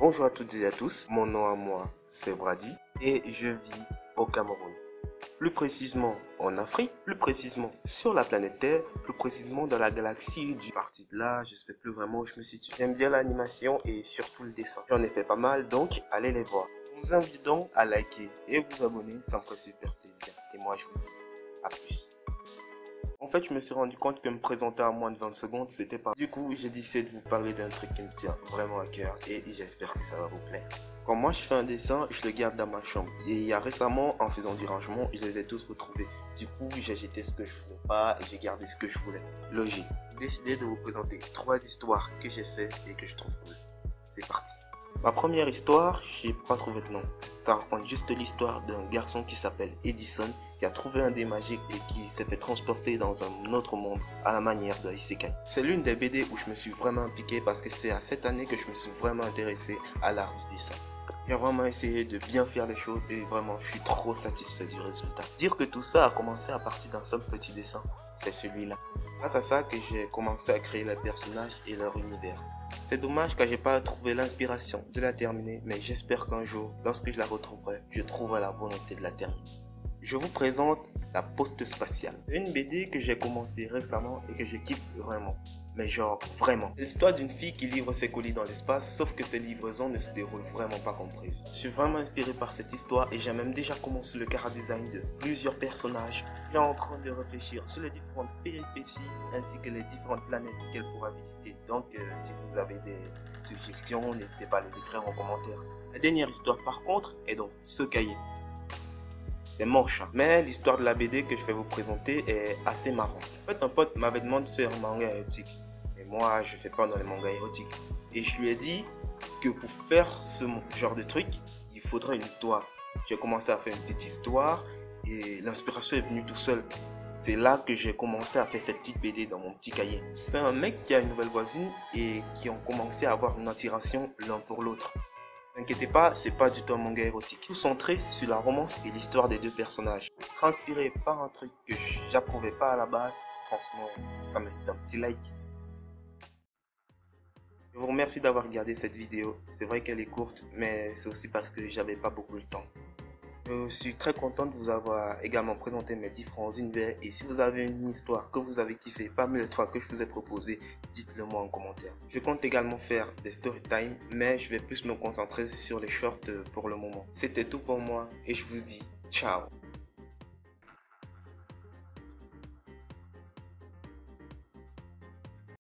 Bonjour à toutes et à tous, mon nom à moi c'est Brady et je vis au Cameroun. Plus précisément en Afrique, plus précisément sur la planète Terre, plus précisément dans la galaxie du parti de là, je sais plus vraiment où je me situe. J'aime bien l'animation et surtout le dessin. J'en ai fait pas mal donc allez les voir. Je vous invite donc à liker et vous abonner, ça me ferait super plaisir. Et moi je vous dis à plus. En fait, je me suis rendu compte que me présenter en moins de 20 secondes, c'était pas... Du coup, j'ai décidé de vous parler d'un truc qui me tient vraiment à cœur et j'espère que ça va vous plaire. Quand moi je fais un dessin, je le garde dans ma chambre. Et il y a récemment, en faisant du rangement, je les ai tous retrouvés. Du coup, j'ai jeté ce que je voulais pas et j'ai gardé ce que je voulais. Logique. J'ai décidé de vous présenter 3 histoires que j'ai fait et que je trouve cool. C'est parti. Ma première histoire, j'ai pas trouvé de nom. Ça raconte juste l'histoire d'un garçon qui s'appelle Edison, qui a trouvé un dé magique et qui s'est fait transporter dans un autre monde à la manière de Isekai. C'est l'une des BD où je me suis vraiment impliqué parce que c'est à cette année que je me suis vraiment intéressé à l'art du dessin. J'ai vraiment essayé de bien faire les choses et vraiment je suis trop satisfait du résultat. Dire que tout ça a commencé à partir d'un seul petit dessin, c'est celui-là. Grâce à ça que j'ai commencé à créer les personnages et leur univers. C'est dommage que j'ai pas trouvé l'inspiration de la terminer, mais j'espère qu'un jour, lorsque je la retrouverai, je trouverai la volonté de la terminer. Je vous présente La Poste Spatiale. Une BD que j'ai commencé récemment et que je kiffe vraiment. Mais genre vraiment. C'est l'histoire d'une fille qui livre ses colis dans l'espace, sauf que ses livraisons ne se déroulent vraiment pas comme prévu. Je suis vraiment inspiré par cette histoire et j'ai même déjà commencé le chara design de plusieurs personnages. Je suis en train de réfléchir sur les différentes péripéties ainsi que les différentes planètes qu'elle pourra visiter. Donc si vous avez des suggestions, n'hésitez pas à les écrire en commentaire. La dernière histoire par contre est dans ce cahier. C'est moche, hein. Mais l'histoire de la BD que je vais vous présenter est assez marrante. En fait, un pote m'avait demandé de faire un manga érotique. Et moi, je fais pas dans les mangas érotiques. Et je lui ai dit que pour faire ce genre de truc, il faudrait une histoire. J'ai commencé à faire une petite histoire et l'inspiration est venue tout seul. C'est là que j'ai commencé à faire cette petite BD dans mon petit cahier. C'est un mec qui a une nouvelle voisine et qui ont commencé à avoir une attiration l'un pour l'autre. N'inquiétez pas, c'est pas du tout un manga érotique. Tout centré sur la romance et l'histoire des deux personnages. Inspiré par un truc que j'approuvais pas à la base, franchement, ça mérite un petit like. Je vous remercie d'avoir regardé cette vidéo. C'est vrai qu'elle est courte, mais c'est aussi parce que j'avais pas beaucoup le temps. Je suis très content de vous avoir également présenté mes différents univers et si vous avez une histoire que vous avez kiffé parmi les 3 que je vous ai proposé, dites-le moi en commentaire. Je compte également faire des story time mais je vais plus me concentrer sur les shorts pour le moment. C'était tout pour moi et je vous dis ciao.